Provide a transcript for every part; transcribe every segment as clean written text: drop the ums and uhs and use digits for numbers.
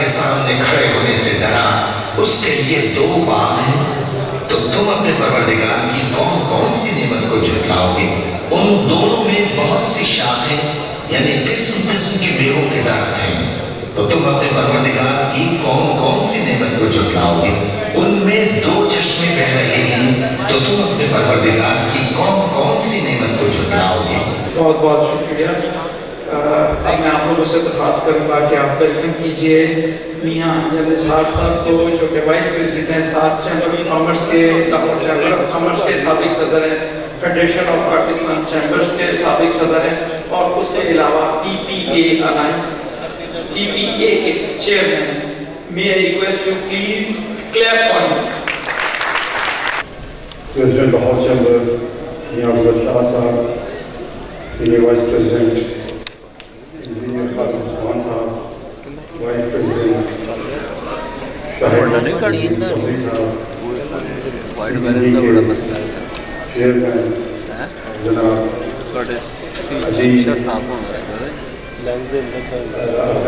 کے سامنے کھڑے ہونے سے ڈرا، اس کے لیے دو باغ ہیں، تو تم اپنے پروردگار کی کون کون سی نعمت کو جھٹلاؤ گے؟ ان دونوں میں بہت سی شاخیں یعنی قسم قسم کی میووں کے درخت ہیں، تو تم اپنے پروردگار کی کون کون سی نعمت کو جھٹلاؤ گے؟ ان میں دو چشمے بہ رہے ہیں، تو تم اپنے پروردگار کی کون کون سی نعمت کو جھٹلاؤ گے؟ بہت بہت شکریہ۔ اب میں آپ لوگوں سے درخواست کروں گا کہ آپ ویلکم کیجئے میاں جنرل صاحب کو، جو کہ وائس پریزیڈنٹ ہیں، ساتھ چیمبر آف کامرس کے، لاہور چیمبر آف کامرس کے سابق صدر ہیں، فیڈریشن آف پاکستان چیمبرز کے سابق صدر ہیں، اور اس کے علاوہ پی پی اے الائنس پی پی اے کے chairman. May I request you please clap for him. President Lahore Chamber, Mian Abdul Shah Sahab, Senior Vice President, Engineer Khatun Usman Sahab, Vice President, Shahid Chaudhary Sahab, Chairman, Janab Aziz Asghar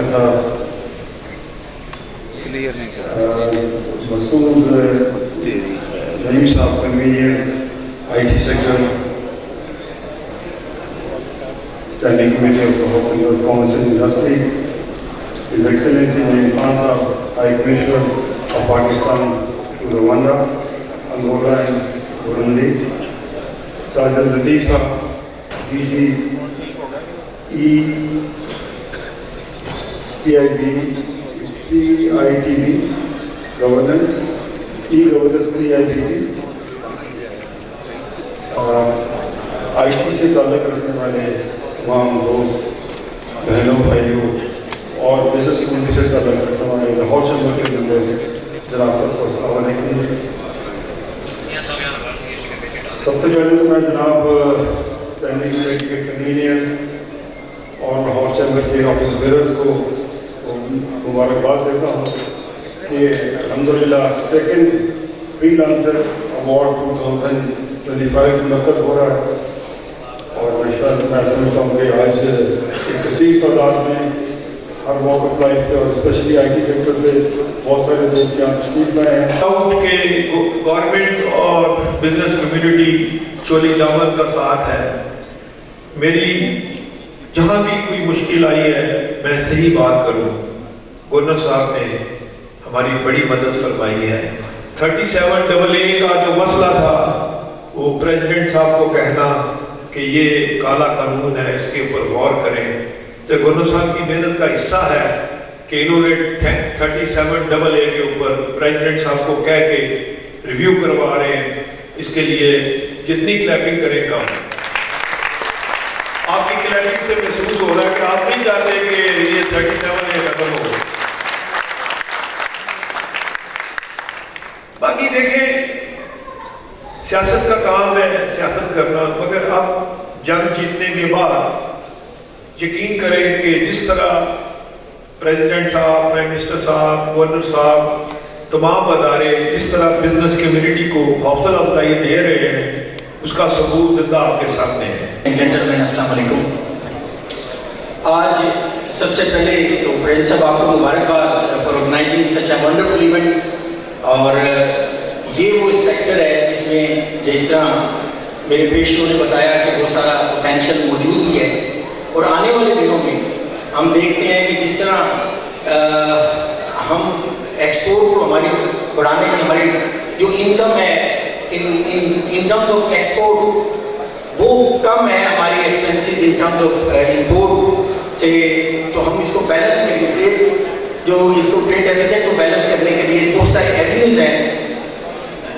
Sahab, Masood Naeem Sahab, Convener, IT Sector, Standing Committee of Lahore Chamber of Commerce and Industry, His Excellency Naeem Khan Sahab, High Commissioner of Pakistan to Rwanda, Angola and Burundi, Sajid Latif Sahab, DG PITB Governance, E-Governance PIBT, IT سے تعلق رکھنے والے تمام دوست بہنوں بھائیوں اور business community سے تعلق رکھنے والے لاہور چیمبر کے ممبرز، جناب سب کو السلام علیکم۔ سب سے پہلے تو میں جناب اسٹینڈنگ کمیٹی کے کنوینر اور لاہور چیمبر کے آفس بیئرز کو مبارکباد دیتا ہوں کہ الحمدللہ سیکنڈ فری لانسر ایوارڈ 2025 منعقد ہو رہا ہے، اور میں سمجھتا ہوں کہ آج ایک کثیر تعداد میں ہر واک آف لائف سے اور اسپیشلی آئی ٹی سیکٹر سے بہت سارے دوست یہاں تشریف لائے ہیں۔ کہ گورنمنٹ اور بزنس کمیونٹی چولی دامن کا ساتھ ہے۔ میری جہاں بھی کوئی مشکل آئی ہے میں صحیح بات کروں، گورنر صاحب نے ہماری بڑی مدد فرمائی ہے۔ 37AA کا جو مسئلہ تھا وہ پریزیڈنٹ صاحب کو کہنا کہ یہ کالا قانون ہے، اس کے اوپر غور کریں، تو گورنر صاحب کی محنت کا حصہ ہے کہ انہوں نے 37AA کے اوپر پریزیڈنٹ صاحب کو کہہ کے ریویو کروا رہے ہیں۔ اس کے لیے جتنی کلیپنگ کریں کم۔ آپ کی کلیپنگ سے محسوس ہو رہا ہے کہ آپ نہیں چاہتے کہ یہ 37A ختم ہو۔ باقی دیکھیں سیاست کا کام ہے سیاست کرنا، مگر اب جنگ جیتنے کے بعد یقین کریں کہ جس طرح پریزیڈنٹ صاحب، پرائم منسٹر صاحب، گورنر صاحب، تمام ادارے جس طرح بزنس کمیونٹی کو حوصلہ افزائی دے رہے ہیں، اس کا ثبوت زندہ آپ کے سامنے ہے۔ جنٹلمین السلام علیکم۔ آج سب سے پہلے تو پریزیڈنٹ صاحب آپ کو مبارکباد for organizing such a wonderful event, اور یہ وہ سیکٹر ہے جس میں جس طرح میرے پیشوں نے بتایا کہ بہت سارا پوٹینشیل موجود بھی ہے، اور آنے والے دنوں میں ہم دیکھتے ہیں کہ جس طرح ہم ایکسپورٹ کو ہماری بڑھانے کی ہماری جو انکم ہے ان ٹرمز آف ایکسپورٹ وہ کم ہے ہماری expenses in terms of import سے، تو ہم اس کو بیلنس کریں، جو اس کو ٹریڈ ڈیفیسٹ کو بیلنس کرنے کے لیے بہت سارے ایونیوز ہیں۔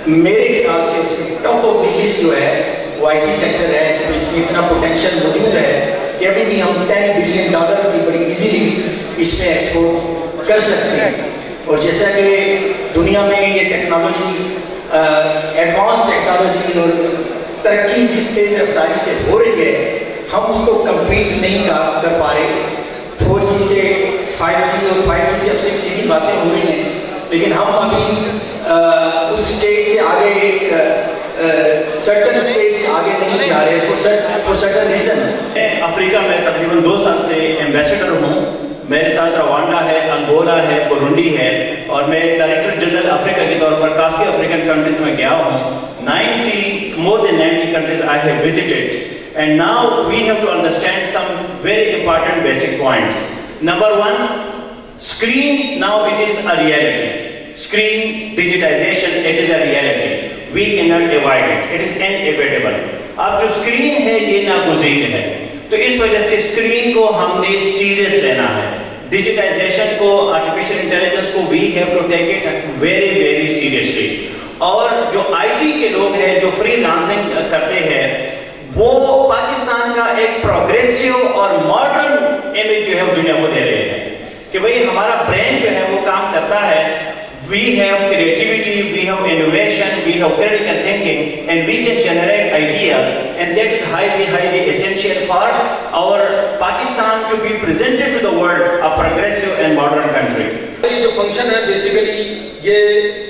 میرے خیال سے اس میں ٹاپ آف دی لسٹ جو ہے وہ آئی ٹی سیکٹر ہے، تو اس میں اتنا پوٹینشیل موجود ہے کہ ابھی بھی ہم $10 بلین کی بڑی ایزیلی اس میں ایکسپورٹ کر سکتے ہیں۔ اور جیسا کہ دنیا میں یہ ٹیکنالوجی ایڈوانس ٹیکنالوجی اور ترقی جس تیز رفتاری سے ہو رہی ہے، ہم اس کو کمپیٹ نہیں کر پا رہے۔ 4G سے 5G اور 5G سے اب 6G کی باتیں ہو رہی ہیں، لیکن ہم ابھی اس سٹیج سے آگے سرٹن سٹیج سے آگے نہیں جا رہے فور سرٹن ریزن۔ افریقہ میں تقریباً 2 سال سے ایمبیسڈر ہوں میرے ساتھ روانڈا ہے، انگولا ہے، برونڈی ہے، اور میں ڈائریکٹر جنرل افریقہ کے طور پر کافی افریقن کنٹریز میں گیا ہوں. more than 90 countries I have visited. And now we have to understand some very important basic points. Number one, screen now it is a reality. Screen digitization, it is a reality. We cannot avoid it. It is inevitable. اب جو screen ہے یہ ناگزیر ہے. تو اس وجہ سے screen کو ہم نے serious لینا ہے. Digitization کو, artificial intelligence کو we have to take it very very seriously. اور جو آئی ٹی کے لوگ ہیں جو فری لانسنگ کرتے ہیں وہ پاکستان کا ایک پروگریسیو اور ماڈرن امیج جو ہے وہ دنیا کو دے رہے ہیں کہ بھئی ہمارا برین جو ہے وہ کام کرتا ہے. We have creativity, we have innovation, we have critical thinking, and we can generate ideas, and that is highly essential for our Pakistan to be presented to the world a progressive and modern country. یہ جو function ہے basically یہ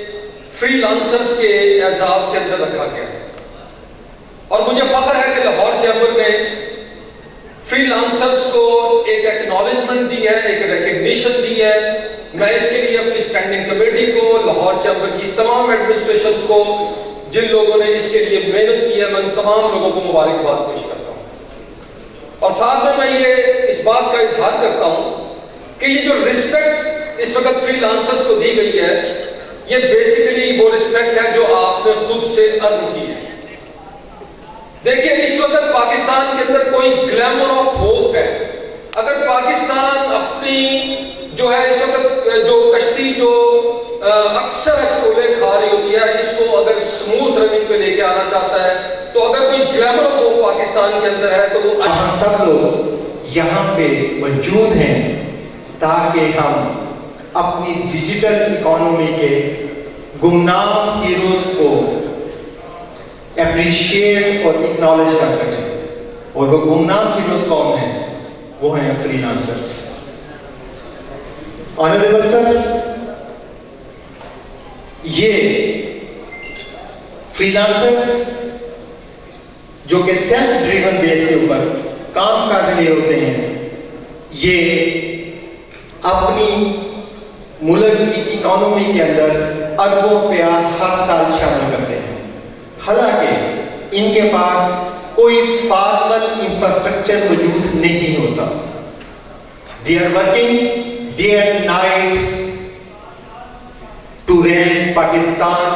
free lancers کے اعزاز کے اندر رکھا گیا ہے اور مجھے فخر ہے کہ لاہور چیمبر نے فری لانسرز کو ایک ایکنالجمنٹ دی ہے, ایک ریکگنیشن دی ہے. میں اس کے لیے اپنی اسٹینڈنگ کمیٹی کو, لاہور چیمبر کی تمام ایڈمنسٹریشنز کو, جن لوگوں نے اس کے لیے محنت کی ہے, میں ان تمام لوگوں کو مبارکباد پیش کرتا ہوں. اور ساتھ میں یہ اس بات کا اظہار کرتا ہوں کہ یہ جو رسپیکٹ اس وقت فری لانسرز کو دی گئی ہے یہ بیسیکلی وہ رسپیکٹ ہے جو آپ نے خود سے ارن کی ہے. دیکھیے اس وقت پاکستان کے اندر کوئی گلیمر آف ہوپ ہے. اگر پاکستان اپنی جو ہے اس وقت جو کشتی جو اکثر اچکولے کھا رہی ہوتی ہے اس کو اگر سموتھ رننگ پہ لے کے آنا چاہتا ہے تو اگر کوئی گلیمر آف ہوپ پاکستان کے اندر ہے تو وہ ہم سب لوگ یہاں پہ موجود ہیں تاکہ ہم اپنی ڈیجیٹل اکانومی کے گمنام ہیروز کو اپریشیٹ اور اکنالج کر سکیں. اور وہ گمنام ہیروز کون ہیں؟ وہ ہیں فری لانسرز. آنریبل سر, یہ فری لانسرز جو کہ سیلف ڈریون بیس کے اوپر کام کر رہے ہوتے ہیں یہ اپنی ملک کی اکانومی کے اندر اربوں روپیہ ہر سال شامل کرتے ہیں. حالانکہ ان کے پاس کوئی فارمل انفراسٹرکچر موجود نہیں ہوتا. They are working day and night to render Pakistan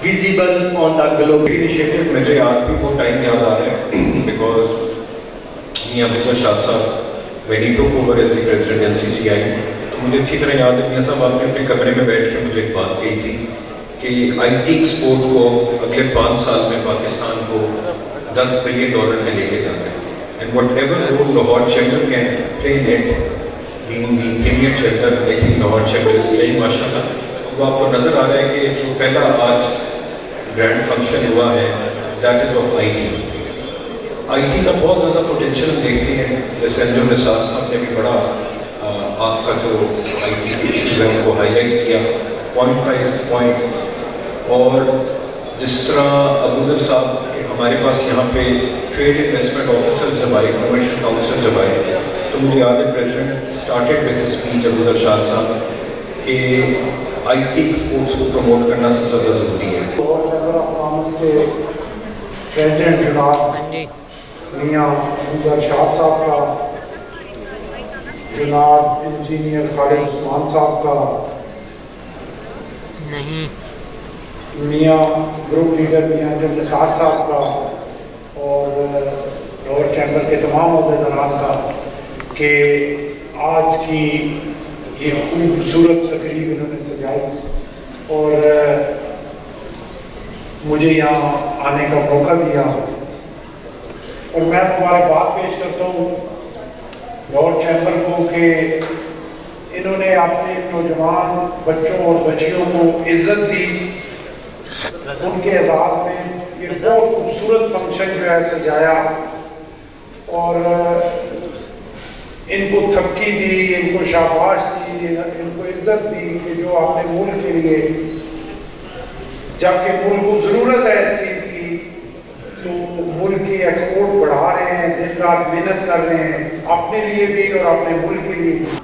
visible on the globe. Initiative مجھے آج بھی وہ ٹائم یاد آ رہا ہے because میاں ابوذر شاد صاحب when he took over as the president NCCI تو مجھے اچھی طرح یاد ہے میاں صاحب آپ نے اپنے کمرے میں بیٹھ کے مجھے ایک بات کہی تھی کہ آئی ٹی ایکسپورٹ کو اگلے 5 سال میں پاکستان کو $10 بلین میں لے کے جانا ہے. And whatever role Lahore Chamber can play in it, being the premier chamber, I think Lahore Chamber is playing mashallah. وہ آپ کو نظر آ رہا ہے کہ جو پہلا آج گرینڈ فنکشن ہوا ہے that is of IT. IT کا بہت زیادہ پوٹینشیل دیکھتے ہیں. جیسے انجم نثار صاحب نے بھی بڑا آپ کا جو آئی ٹی ایشوز ہے ان کو ہائی لائٹ کیا پوائنٹ بائی پوائنٹ. اور جس طرح ابوذر صاحب کہ ہمارے پاس یہاں پہ ٹریڈ انویسٹمنٹ آفیسر جب آئے, انفارمیشن کاؤنسلر جب آئے تو مجھے یاد ہے president started with speech Abuzar Shad صاحب کہ آئی ٹی ایکسپورٹس کو پروموٹ کرنا سب سے زیادہ ضروری ہے. لاہور چیمبر آف کامرس کے پریزیڈنٹ جناب میاں ابوذر شاد صاحب کا, جناب انجینئر خالد عثمان صاحب کا, میاں گروپ لیڈر میاں انجم نثار صاحب کا اور لاہور چیمبر کے تمام عہدیداران کا کہ آج کی یہ خوبصورت تقریب انہوں نے سجائی اور مجھے یہاں آنے کا موقع دیا. اور میں مبارکباد پیش کرتا ہوں لاہور چیمبر کو کہ انہوں نے اپنے نوجوان بچوں اور بچیوں کو عزت دی. ان کے اعزاز میں یہ بہت خوبصورت فنکشن جو ہے سجایا اور ان کو تھپکی دی, ان کو شاباش دی, ان کو عزت دی کہ جو آپ نے ملک کے لیے, جبکہ ملک کو ضرورت ہے اس چیز کی, تو ملک کی ایکسپورٹ بڑھا رہے ہیں, دن رات محنت کر رہے ہیں اپنے لیے بھی اور اپنے ملک کے لیے بھی.